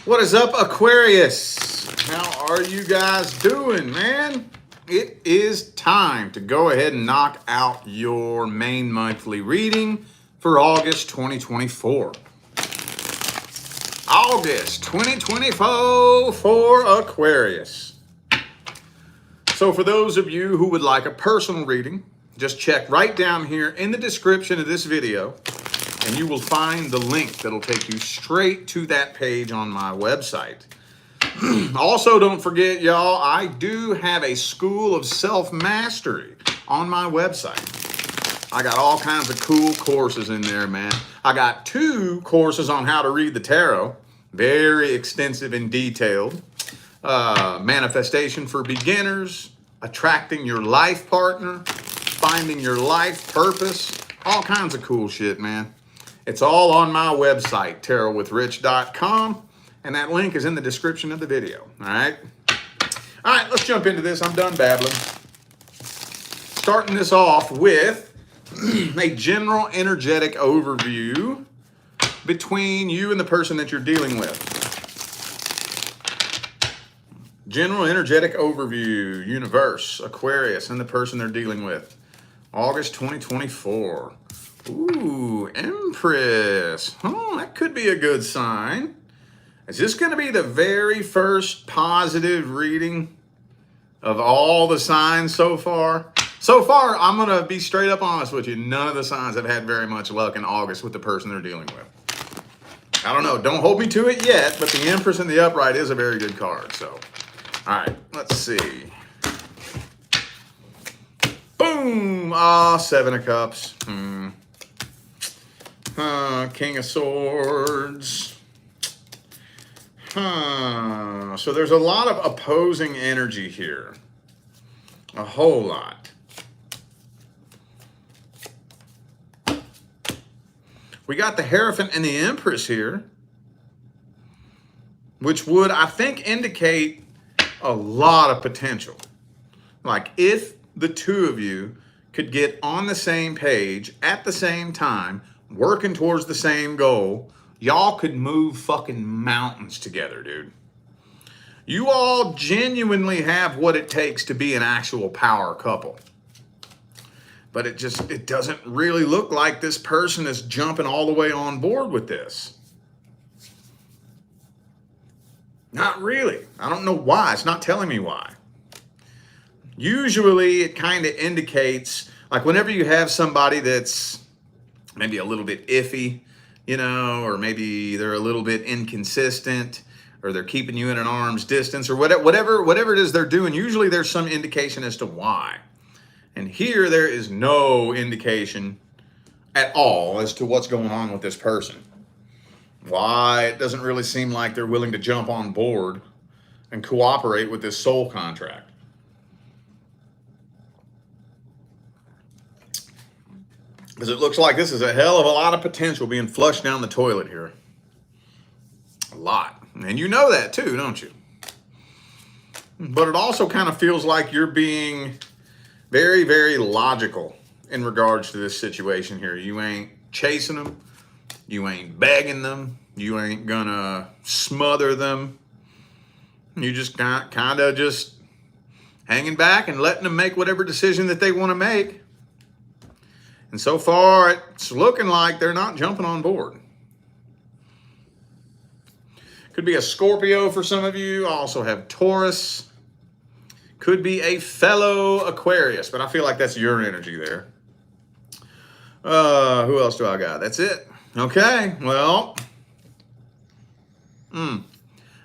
What is up, Aquarius? How are you guys doing, man? It is time to go ahead and knock out your main monthly reading for August 2024. August 2024 for Aquarius. So for those of you who would like a personal reading, just check right down here in the description of this video and you will find the link that'll take you straight to that page on my website. Also, don't forget, y'all, I do have a School of Self-Mastery on my website. I got all kinds of cool courses in there, man. I got 2 courses on how to read the tarot, very extensive and detailed. Manifestation for beginners, attracting your life partner, finding your life purpose, all kinds of cool shit, man. It's all on my website, tarotwithrich.com, and that link is in the description of the video, all right? All right, let's jump into this. I'm done babbling. Starting this off with a general energetic overview between you and the person that you're dealing with. General energetic overview, universe, Aquarius, and the person they're dealing with. August 2024. Ooh, Empress. Oh, that could be a good sign. Is this going to be the very first positive reading of all the signs so far? So far, I'm going to be straight up honest with you. None of the signs have had very much luck in August with the person they're dealing with. I don't know. Don't hold me to it yet, but the Empress in the upright is a very good card. So, all right, let's see. Boom! Ah, 7 of Cups. King of Swords. So there's a lot of opposing energy here. A whole lot. We got the Hierophant and the Empress here, which would, I think, indicate a lot of potential. Like if the two of you could get on the same page at the same time, working towards the same goal, y'all could move fucking mountains together, dude. You all genuinely have what it takes to be an actual power couple. But it doesn't really look like this person is jumping all the way on board with this. Not really. I don't know why. It's not telling me why. Usually it kind of indicates, like whenever you have somebody that's maybe a little bit iffy, you know, or maybe they're a little bit inconsistent, or they're keeping you at an arm's distance, or whatever it is they're doing, usually there's some indication as to why. And here there is no indication at all as to what's going on with this person. Why it doesn't really seem like they're willing to jump on board and cooperate with this soul contract. Because it looks like this is a hell of a lot of potential being flushed down the toilet here. A lot. And you know that too, don't you? But it also kind of feels like you're being very, very logical in regards to this situation here. You ain't chasing them. You ain't begging them. You ain't gonna smother them. You just kind of just hanging back and letting them make whatever decision that they want to make. And so far, it's looking like they're not jumping on board. Could be a Scorpio for some of you. I also have Taurus. Could be a fellow Aquarius, but I feel like that's your energy there. Who else do I got? That's it. Okay, well, I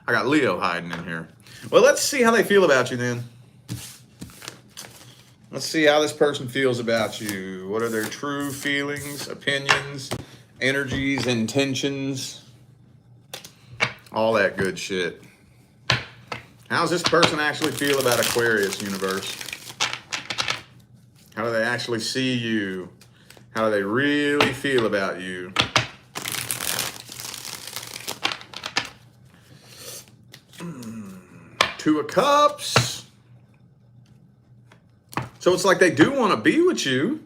got Leo hiding in here. Well, let's see how they feel about you then. Let's see how this person feels about you. What are their true feelings, opinions, energies, intentions? All that good shit. How does this person actually feel about Aquarius, universe? How do they actually see you? How do they really feel about you? Two of Cups. So it's like they do want to be with you.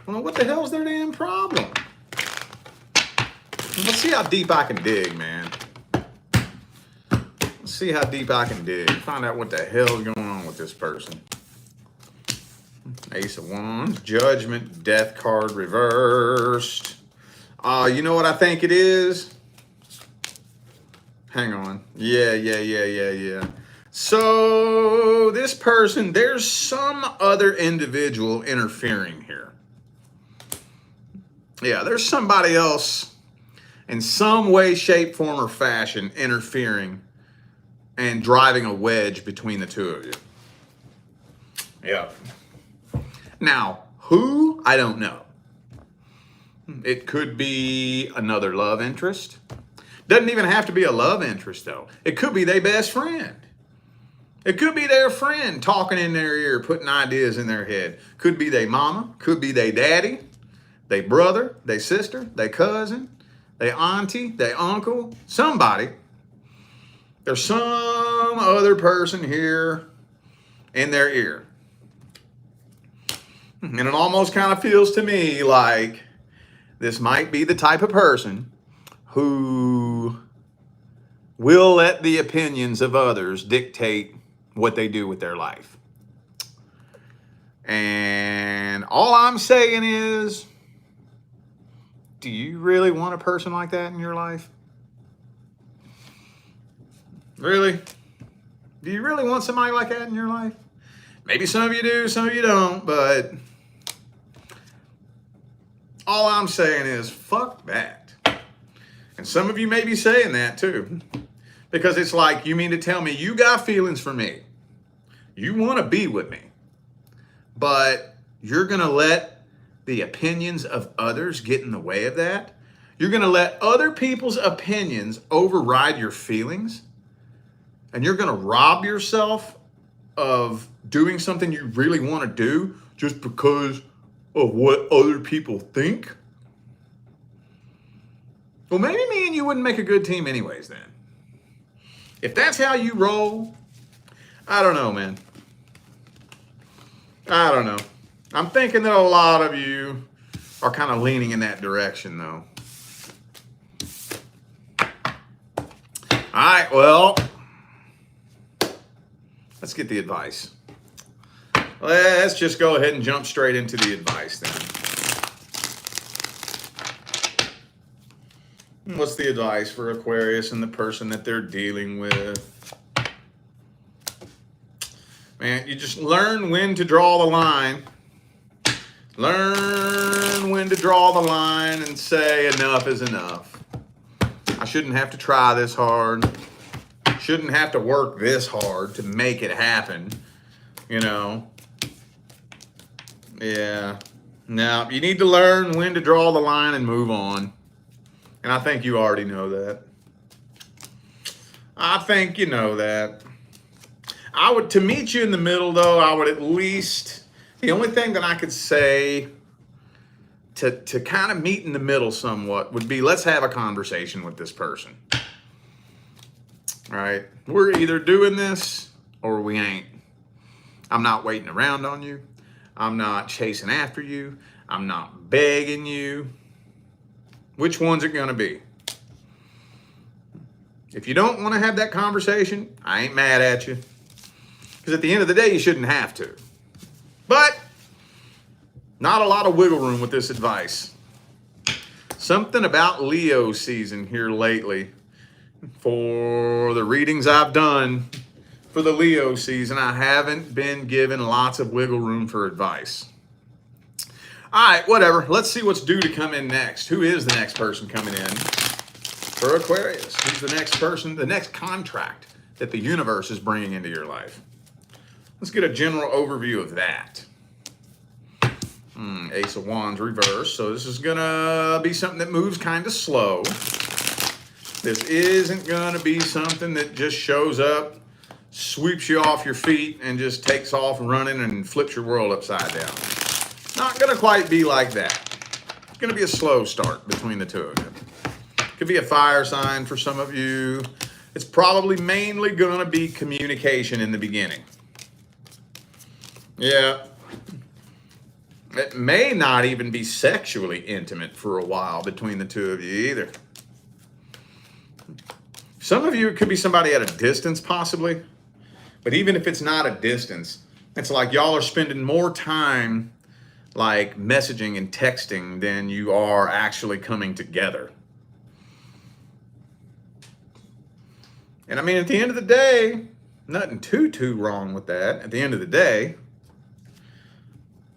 Well, what the hell's their damn problem? Let's see how deep I can dig, man. see how deep I can dig. Find out what the hell's going on with this person. Ace of Wands, Judgment, Death card reversed. You know what I think it is? Hang on. Yeah. So this person, there's some other individual interfering here. Yeah, there's somebody else in some way, shape, form, or fashion interfering and driving a wedge between the two of you. Yeah. Now, who? I don't know. It could be another love interest. Doesn't even have to be a love interest, though. It could be their best friend. It could be their friend talking in their ear, putting ideas in their head. Could be their mama, could be their daddy, their brother, their sister, their cousin, their auntie, their uncle, somebody. There's some other person here in their ear. And it almost kind of feels to me like this might be the type of person who will let the opinions of others dictate what they do with their life. And all I'm saying is, do you really want a person like that in your life? Really? Do you really want somebody like that in your life? Maybe some of you do, some of you don't, but all I'm saying is, fuck that. And some of you may be saying that too. Because it's like, you mean to tell me you got feelings for me. You want to be with me. But you're going to let the opinions of others get in the way of that? You're going to let other people's opinions override your feelings? And you're going to rob yourself of doing something you really want to do just because of what other people think? Well, maybe me and you wouldn't make a good team anyways then. If that's how you roll, I don't know, man. I don't know. I'm thinking that a lot of you are kind of leaning in that direction, though. All right, well, let's get the advice. Let's just go ahead and jump straight into the advice then. What's the advice for Aquarius and the person that they're dealing with? Man, you just learn when to draw the line. Learn when to draw the line and say enough is enough. I shouldn't have to try this hard. Shouldn't have to work this hard to make it happen. You know? Yeah. Now, you need to learn when to draw the line and move on. And I think you already know that. I think you know that. To meet you in the middle, though, I would at least, the only thing that I could say to kind of meet in the middle somewhat would be, let's have a conversation with this person. All right? We're either doing this or we ain't. I'm not waiting around on you. I'm not chasing after you. I'm not begging you. Which one's it going to be? If you don't want to have that conversation, I ain't mad at you. Because at the end of the day, you shouldn't have to. But not a lot of wiggle room with this advice. Something about Leo season here lately. For the readings I've done for the Leo season, I haven't been given lots of wiggle room for advice. All right, whatever. Let's see what's due to come in next. Who is the next person coming in for Aquarius? Who's the next person, the next contract that the universe is bringing into your life? Let's get a general overview of that. Ace of Wands reverse. So this is going to be something that moves kind of slow. This isn't going to be something that just shows up, sweeps you off your feet, and just takes off running and flips your world upside down. Not going to quite be like that. It's going to be a slow start between the two of you. Could be a fire sign for some of you. It's probably mainly going to be communication in the beginning. Yeah. It may not even be sexually intimate for a while between the two of you either. Some of you, it could be somebody at a distance possibly. But even if it's not a distance, it's like y'all are spending more time like messaging and texting than you are actually coming together. And I mean, at the end of the day, nothing too wrong with that. At the end of the day,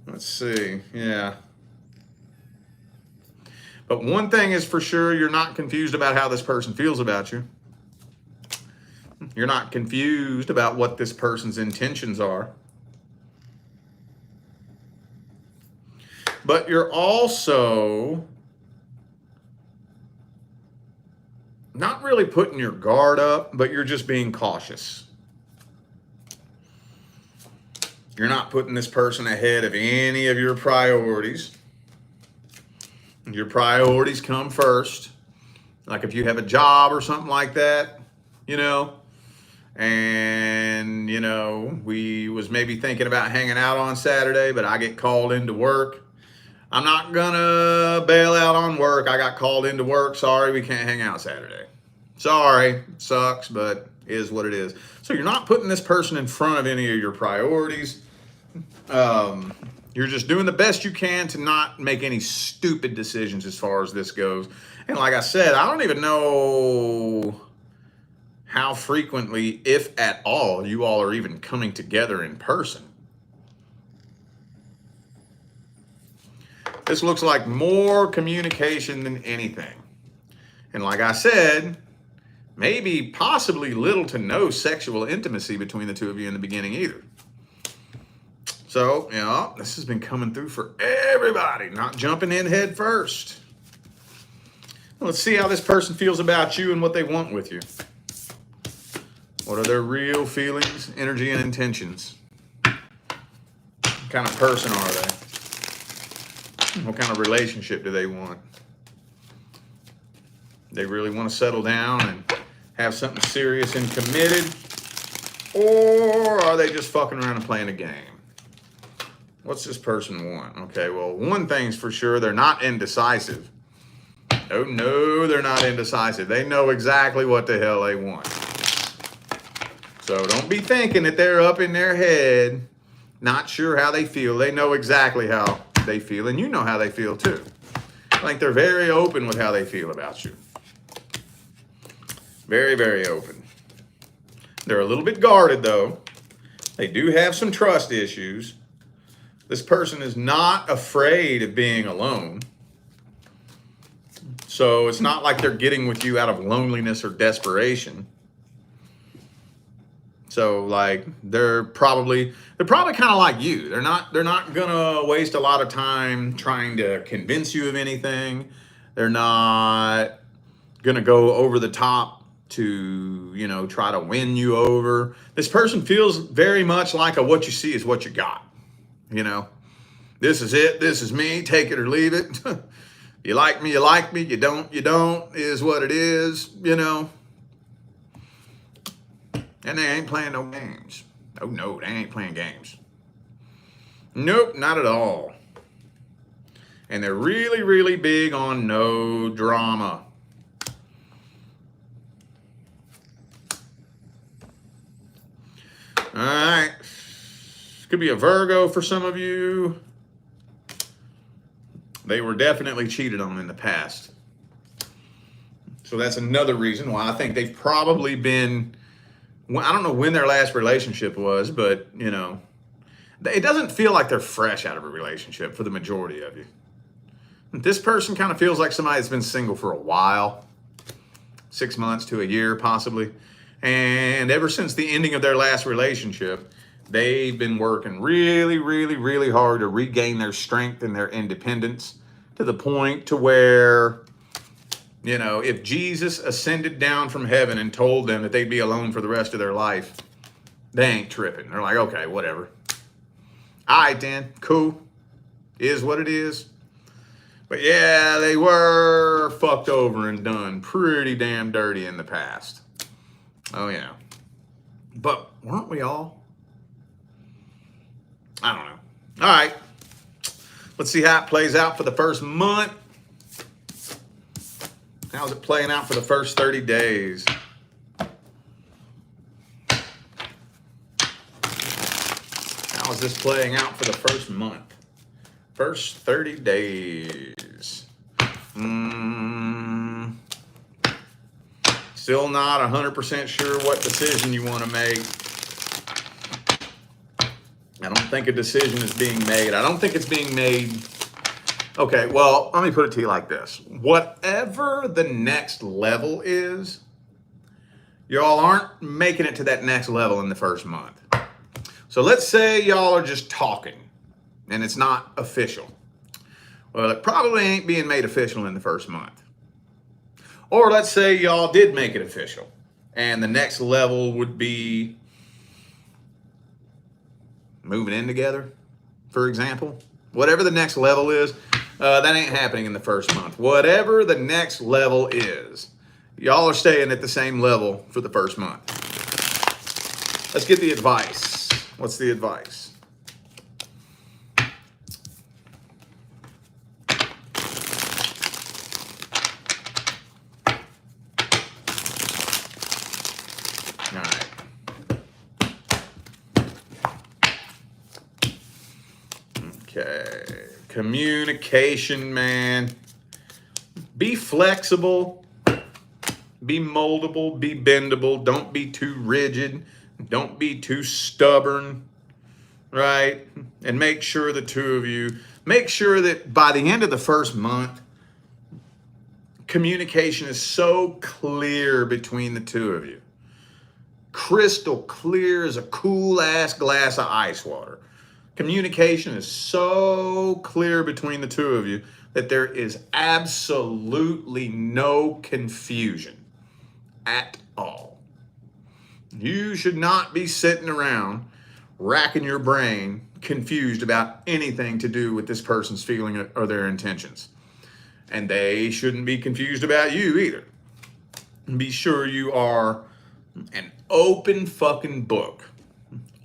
let's see, yeah. But one thing is for sure, you're not confused about how this person feels about you. You're not confused about what this person's intentions are. But you're also not really putting your guard up, but you're just being cautious. You're not putting this person ahead of any of your priorities. Your priorities come first. Like if you have a job or something like that, you know, and, you know, we was maybe thinking about hanging out on Saturday, but I get called into work. I'm not gonna bail out on work. I got called into work. Sorry, we can't hang out Saturday. Sorry, sucks, but is what it is. So you're not putting this person in front of any of your priorities. You're just doing the best you can to not make any stupid decisions as far as this goes. And like I said, I don't even know how frequently, if at all, you all are even coming together in person. This looks like more communication than anything. And like I said, maybe possibly little to no sexual intimacy between the two of you in the beginning either. So, you know, this has been coming through for everybody, not jumping in head first. Let's see how this person feels about you and what they want with you. What are their real feelings, energy, and intentions? What kind of person are they? What kind of relationship do they want? They really want to settle down and have something serious and committed? Or are they just fucking around and playing a game? What's this person want? Okay, well, one thing's for sure, they're not indecisive. Oh, no, they're not indecisive. They know exactly what the hell they want. So don't be thinking that they're up in their head, not sure how they feel. They know exactly how they feel, and you know how they feel too. I think they're very open with how they feel about you. Very, very open. They're a little bit guarded though. They do have some trust issues. This person is not afraid of being alone. So it's not like they're getting with you out of loneliness or desperation. So like they're probably kind of like you. They're not gonna waste a lot of time trying to convince you of anything. They're not gonna go over the top to, you know, try to win you over. This person feels very much like a what you see is what you got. You know, this is it. This is me. Take it or leave it. You like me, you like me. You don't, is what it is, you know. And they ain't playing no games. Oh, no, they ain't playing games. Nope, not at all. And they're really, really big on no drama. All right. Could be a Virgo for some of you. They were definitely cheated on in the past. So that's another reason why I think they've probably been... I don't know when their last relationship was, but, you know, it doesn't feel like they're fresh out of a relationship for the majority of you. This person kind of feels like somebody that's been single for a while, 6 months to a year possibly. And ever since the ending of their last relationship, they've been working really, really, really hard to regain their strength and their independence to the point to where... You know, if Jesus ascended down from heaven and told them that they'd be alone for the rest of their life, they ain't tripping. They're like, okay, whatever. All right, then, cool. Is what it is. But yeah, they were fucked over and done pretty damn dirty in the past. Oh, yeah. But weren't we all? I don't know. All right. Let's see how it plays out for the first month. How's it playing out for the first 30 days? How's this playing out for the first month? First 30 days. Still not 100% sure what decision you want to make. I don't think a decision is being made. I don't think it's being made. Okay, well, let me put it to you like this. Whatever the next level is, y'all aren't making it to that next level in the first month. So let's say y'all are just talking and it's not official. Well, it probably ain't being made official in the first month. Or let's say y'all did make it official and the next level would be moving in together, for example. Whatever the next level is, that ain't happening in the first month. Whatever the next level is, y'all are staying at the same level for the first month. Let's get the advice. What's the advice? All right. Okay. Communication, man. Be flexible. Be moldable. Be bendable. Don't be too rigid. Don't be too stubborn, right? And make sure the two of you, make sure that by the end of the first month, communication is so clear between the two of you. Crystal clear as a cool ass glass of ice water. Communication is so clear between the two of you that there is absolutely no confusion at all. You should not be sitting around racking your brain confused about anything to do with this person's feeling or their intentions. And they shouldn't be confused about you either. Be sure you are an open fucking book.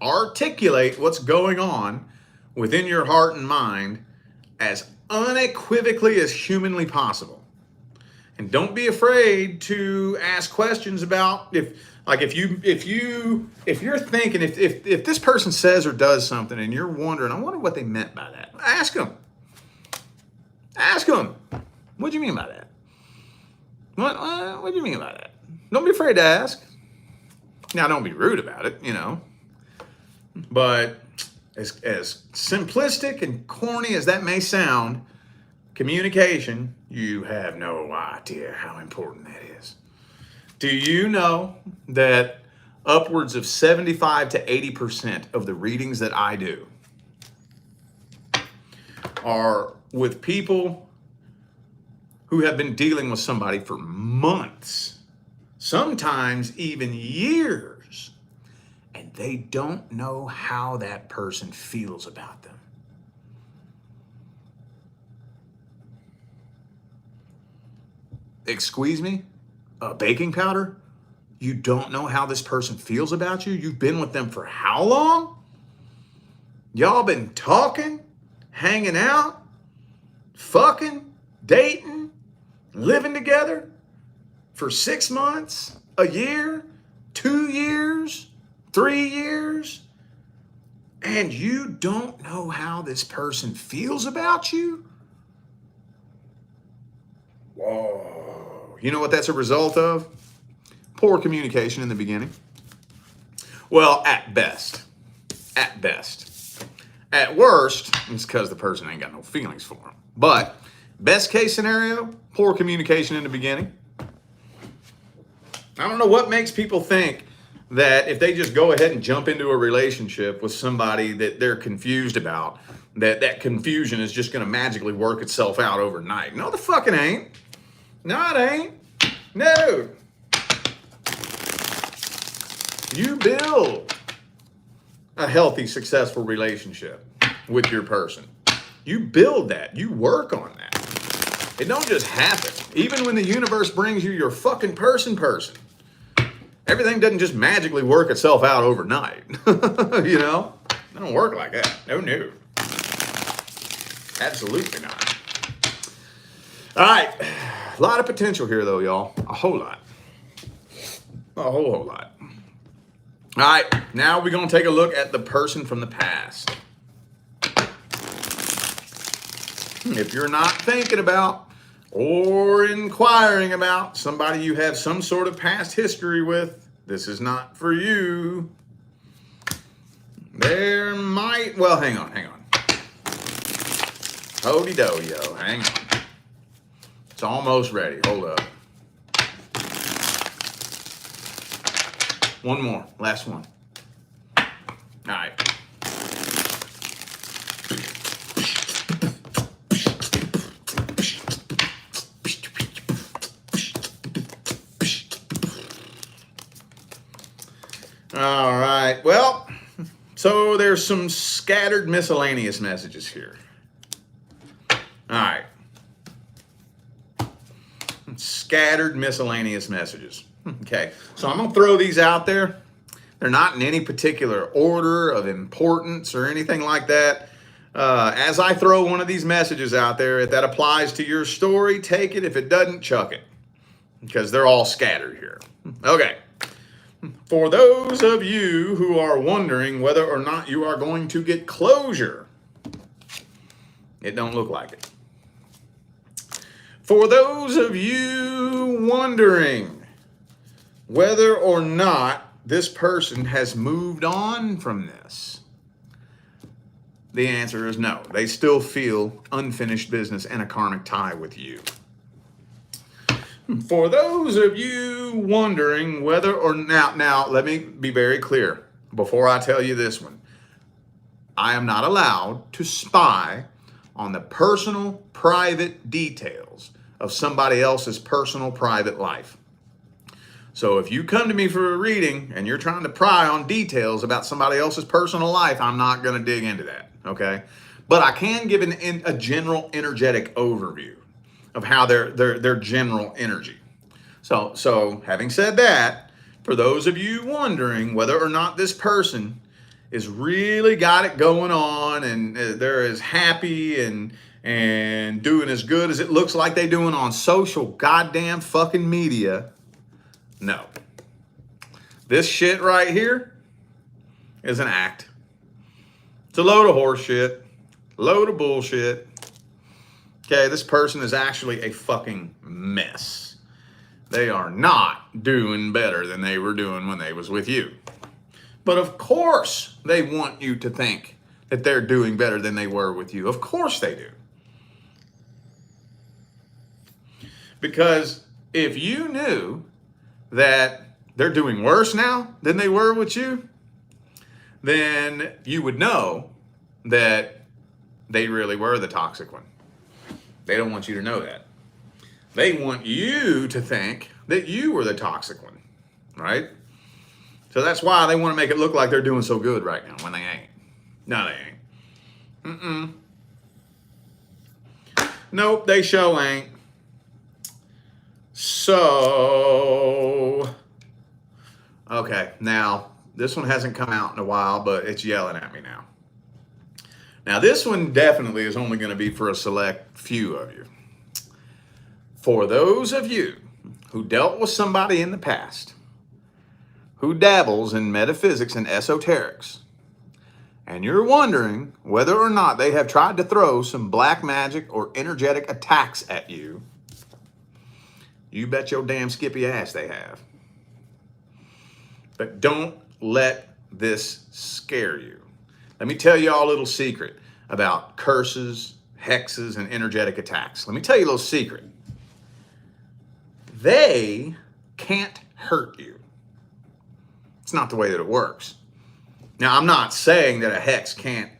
Articulate what's going on within your heart and mind as unequivocally as humanly possible. And don't be afraid to ask questions about if you're thinking if this person says or does something and you're wondering, I wonder what they meant by that. Ask them. Ask them. What do you mean by that? What do you mean by that? Don't be afraid to ask. Now, don't be rude about it, you know. But as simplistic and corny as that may sound, communication, you have no idea how important that is. Do you know that upwards of 75 to 80% of the readings that I do are with people who have been dealing with somebody for months, sometimes even years, and they don't know how that person feels about them? Excuse me? Baking powder? You don't know how this person feels about you? You've been with them for how long? Y'all been talking, hanging out, fucking, dating, living together for 6 months, a year, 2 years, 3 years, and you don't know how this person feels about you? Whoa. You know what that's a result of? Poor communication in the beginning. Well, at best. At best. At worst, it's because the person ain't got no feelings for them. But best case scenario, poor communication in the beginning. I don't know what makes people think that if they just go ahead and jump into a relationship with somebody that they're confused about, that confusion is just going to magically work itself out overnight. No, the fucking ain't. No, it ain't. No. You build a healthy, successful relationship with your person. You build that. You work on that. It don't just happen. Even when the universe brings you your fucking person, everything doesn't just magically work itself out overnight. You know? It don't work like that. No. Absolutely not. All right. A lot of potential here, though, y'all. A whole lot. A whole lot. All right, now we're going to take a look at the person from the past. If you're not thinking about or inquiring about somebody you have some sort of past history with, this is not for you. There might, well, hang on. Hody do, yo, hang on. It's almost ready, hold up. One more, last one. All right. All right, well, so there's some scattered miscellaneous messages here. All right. Scattered miscellaneous messages. Okay, so I'm going to throw these out there. They're not in any particular order of importance or anything like that. As I throw one of these messages out there, if that applies to your story, take it. If it doesn't, chuck it. Because they're all scattered here. Okay. For those of you who are wondering whether or not you are going to get closure, it don't look like it. For those of you wondering whether or not this person has moved on from this, the answer is no. They still feel unfinished business and a karmic tie with you. For those of you wondering whether or not, now let me be very clear before I tell you this one. I am not allowed to spy on the personal, private details of somebody else's personal, private life. So if you come to me for a reading and you're trying to pry on details about somebody else's personal life, I'm not going to dig into that, okay? But I can give a general energetic overview of how their general energy. So having said that, for those of you wondering whether or not this person is really got it going on and they're as happy and doing as good as it looks like they're doing on social goddamn fucking media, no. This shit right here is an act. It's a load of horse shit, load of bullshit. Okay, this person is actually a fucking mess. They are not doing better than they were doing when they was with you. But of course they want you to think that they're doing better than they were with you. Of course they do. Because if you knew that they're doing worse now than they were with you, then you would know that they really were the toxic one. They don't want you to know that. They want you to think that you were the toxic one, right? So that's why they want to make it look like they're doing so good right now when they ain't. No, they ain't. Nope, they sure ain't. So, okay, now this one hasn't come out in a while, but it's yelling at me now. Now, this one definitely is only going to be for a select few of you. For those of you who dealt with somebody in the past who dabbles in metaphysics and esoterics, and you're wondering whether or not they have tried to throw some black magic or energetic attacks at you, you bet your damn skippy ass they have. But don't let this scare you. Let me tell you all a little secret about curses, hexes, and energetic attacks. Let me tell you a little secret. They can't hurt you. It's not the way that it works. Now, I'm not saying that a hex can't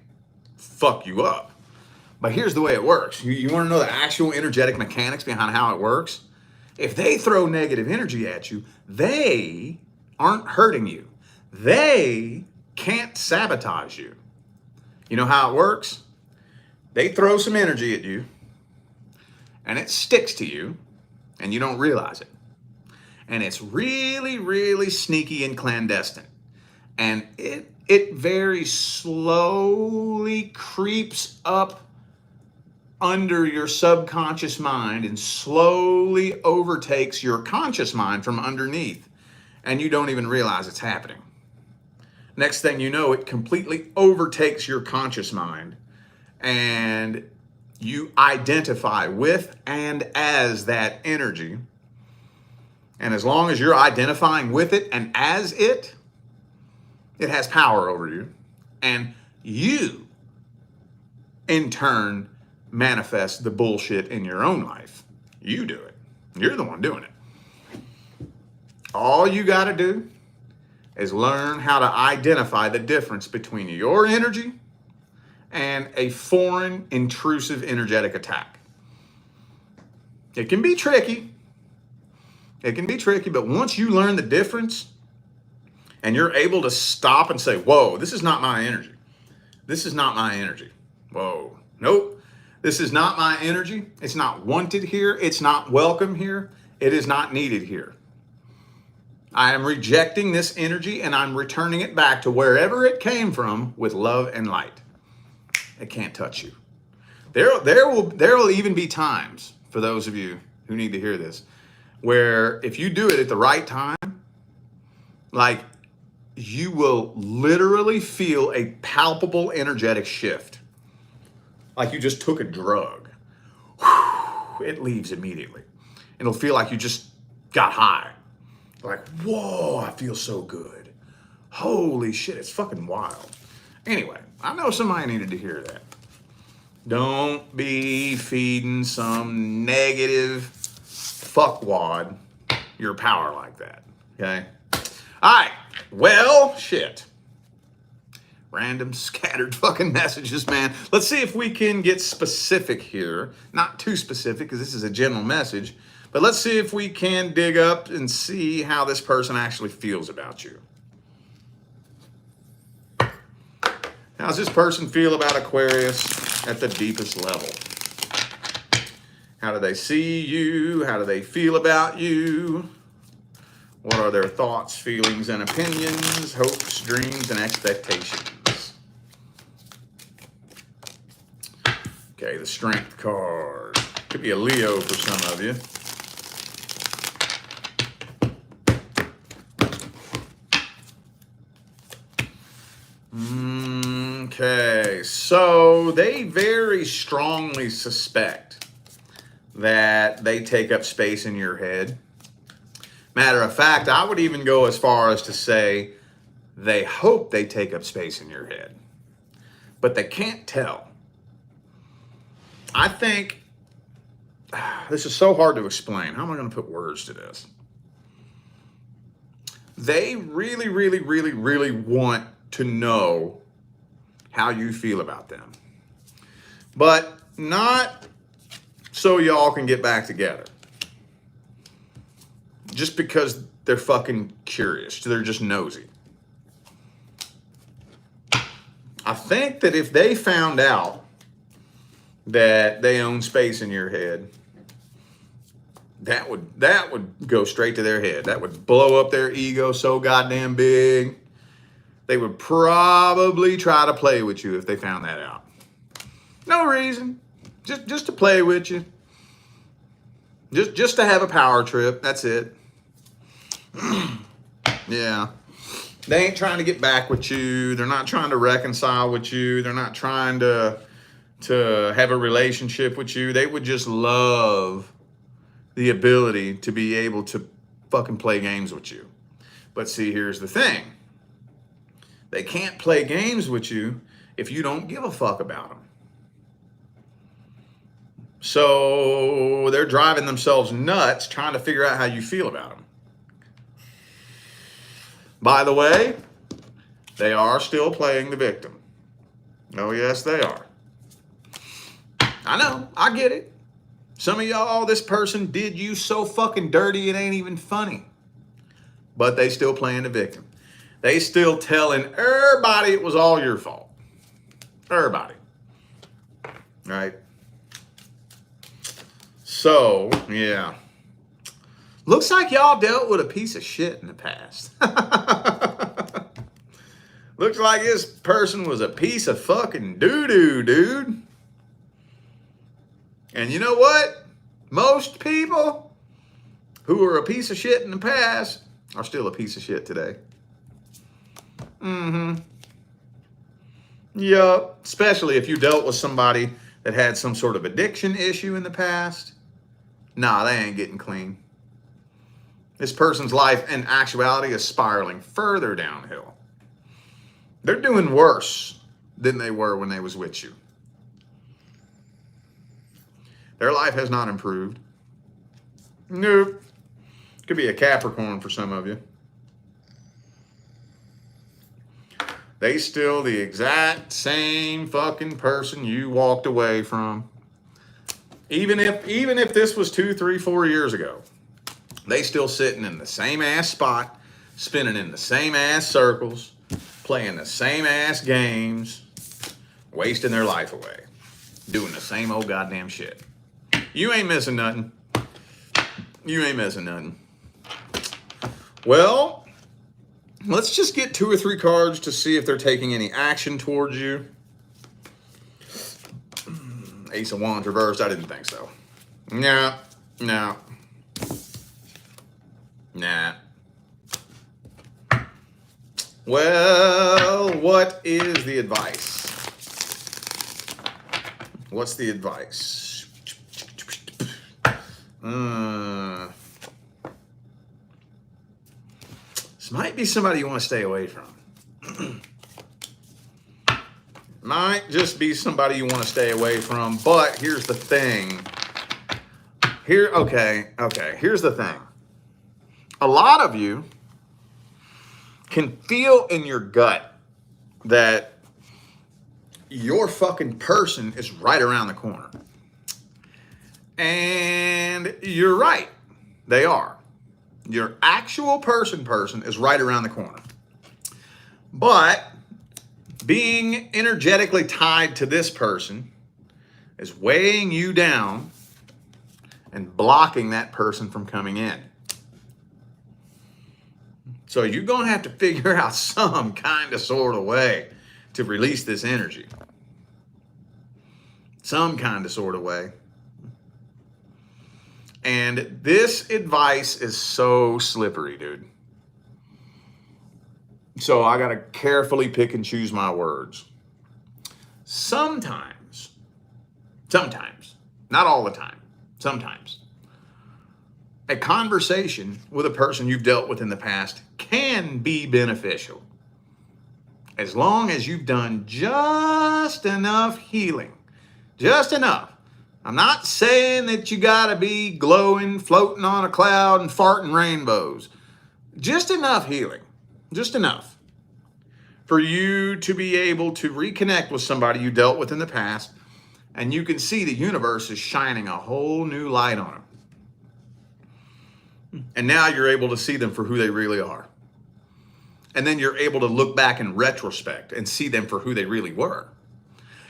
fuck you up, but here's the way it works. You want to know the actual energetic mechanics behind how it works? If they throw negative energy at you, they aren't hurting you. They can't sabotage you. You know how it works? They throw some energy at you, and it sticks to you, and you don't realize it. And it's really, really sneaky and clandestine. And it very slowly creeps up under your subconscious mind and slowly overtakes your conscious mind from underneath. And you don't even realize it's happening. Next thing you know, it completely overtakes your conscious mind, and you identify with and as that energy. And as long as you're identifying with it and as it, it has power over you. And you, in turn, manifest the bullshit in your own life. You do it. You're the one doing it. All you got to do is learn how to identify the difference between your energy and a foreign, intrusive, energetic attack. It can be tricky. It can be tricky, but once you learn the difference and you're able to stop and say, whoa, this is not my energy. This is not my energy. Whoa, nope. This is not my energy. It's not wanted here. It's not welcome here. It is not needed here. I am rejecting this energy and I'm returning it back to wherever it came from with love and light. It can't touch you. There will even be times, for those of you who need to hear this, where if you do it at the right time, like, you will literally feel a palpable energetic shift. Like you just took a drug. It leaves immediately. It'll feel like you just got high. Like, whoa, I feel so good. Holy shit, it's fucking wild. Anyway, I know somebody needed to hear that. Don't be feeding some negative fuckwad your power like that, okay? All right, well, shit. Random scattered fucking messages, man. Let's see if we can get specific here. Not too specific, because this is a general message, but let's see if we can dig up and see how this person actually feels about you. How's this person feel about Aquarius at the deepest level? How do they see you? How do they feel about you? What are their thoughts, feelings, and opinions, hopes, dreams, and expectations? Okay, the Strength card. Could be a Leo for some of you. Okay, so they very strongly suspect that they take up space in your head. Matter of fact, I would even go as far as to say they hope they take up space in your head, but they can't tell. I think this is so hard to explain. How am I going to put words to this? They really, really, really, really want to know how you feel about them, but not so y'all can get back together. Just because they're fucking curious. They're just nosy. I think that if they found out that they own space in your head, that would go straight to their head. That would blow up their ego so goddamn big. They would probably try to play with you if they found that out. No reason. Just to play with you. Just to have a power trip. That's it. Yeah. They ain't trying to get back with you. They're not trying to reconcile with you. They're not trying to have a relationship with you. They would just love the ability to be able to fucking play games with you. But see, here's the thing. They can't play games with you if you don't give a fuck about them. So they're driving themselves nuts trying to figure out how you feel about them. By the way, they are still playing the victim. Oh, yes, they are. I know. I get it. Some of y'all, this person did you so fucking dirty it ain't even funny. But they still playing the victim. They still telling everybody it was all your fault. Everybody. Right? So, yeah. Looks like y'all dealt with a piece of shit in the past. Looks like this person was a piece of fucking doo-doo, dude. And you know what? Most people who were a piece of shit in the past are still a piece of shit today. Yup. Especially if you dealt with somebody that had some sort of addiction issue in the past. Nah, they ain't getting clean. This person's life in actuality is spiraling further downhill. They're doing worse than they were when they was with you. Their life has not improved. Nope. Could be a Capricorn for some of you. They still the exact same fucking person you walked away from. Even if this was 2, 3, 4 years ago, they still sitting in the same ass spot, spinning in the same ass circles, playing the same ass games, wasting their life away, doing the same old goddamn shit. You ain't missing nothing. You ain't missing nothing. Well, let's just get 2 or 3 cards to see if they're taking any action towards you. Ace of Wands reversed. I didn't think so. Nah. Well, what is the advice? What's the advice? This might be somebody you want to stay away from. Might just be somebody you want to stay away from, but here's the thing. Here's the thing. A lot of you can feel in your gut that your fucking person is right around the corner. And you're right. They are. Your actual person is right around the corner. But being energetically tied to this person is weighing you down and blocking that person from coming in. So you're going to have to figure out some kind of sort of way to release this energy. Some kind of sort of way. And this advice is so slippery, dude. So I got to carefully pick and choose my words. Sometimes, not all the time, sometimes, a conversation with a person you've dealt with in the past can be beneficial. As long as you've done just enough healing. Just enough. I'm not saying that you gotta be glowing, floating on a cloud, and farting rainbows. Just enough healing. Just enough. For you to be able to reconnect with somebody you dealt with in the past, and you can see the universe is shining a whole new light on them. And now you're able to see them for who they really are. And then you're able to look back in retrospect and see them for who they really were.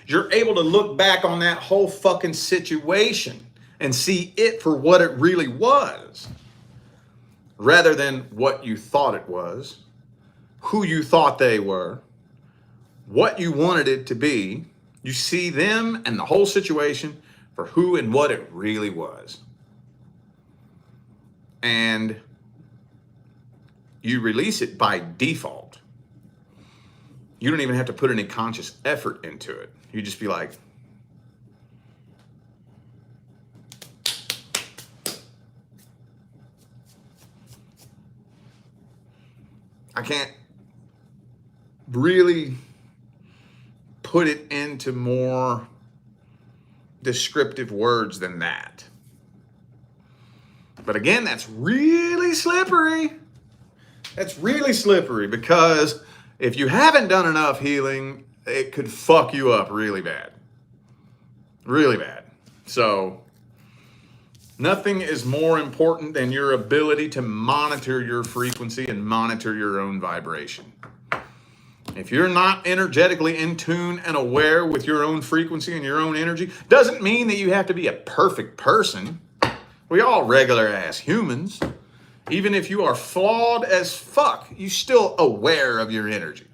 You're able to look back on that whole fucking situation and see it for what it really was, rather than what you thought it was, who you thought they were, what you wanted it to be. You see them and the whole situation for who and what it really was. And you release it by default. You don't even have to put any conscious effort into it. You just be like, I can't really put it into more descriptive words than that. But again, that's really slippery. That's really slippery because if you haven't done enough healing, it could fuck you up really bad. Really bad. So nothing is more important than your ability to monitor your frequency and monitor your own vibration. If you're not energetically in tune and aware with your own frequency and your own energy, doesn't mean that you have to be a perfect person. We all regular ass humans. Even if you are flawed as fuck, you're still aware of your energy.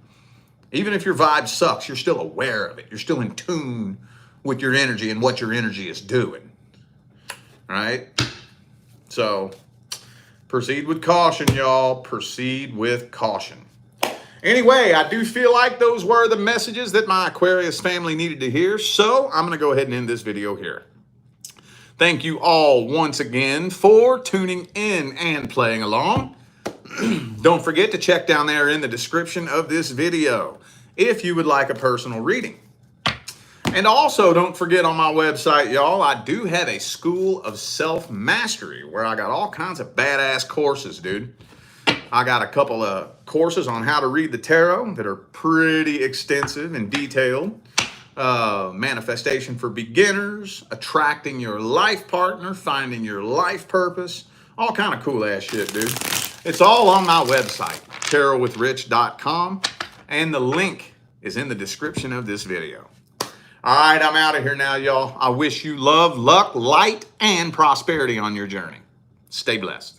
Even if your vibe sucks, you're still aware of it. You're still in tune with your energy and what your energy is doing. Right? So, proceed with caution, y'all. Proceed with caution. Anyway, I do feel like those were the messages that my Aquarius family needed to hear, so I'm going to go ahead and end this video here. Thank you all once again for tuning in and playing along. Don't forget to check down there in the description of this video if you would like a personal reading. And also don't forget on my website, y'all, I do have a School of Self-Mastery where I got all kinds of badass courses, dude. I got a couple of courses on how to read the tarot that are pretty extensive and detailed. Manifestation for beginners, attracting your life partner, finding your life purpose, all kind of cool ass shit, dude. It's all on my website, tarotwithrich.com, and the link is in the description of this video. All right, I'm out of here now, y'all. I wish you love, luck, light, and prosperity on your journey. Stay blessed.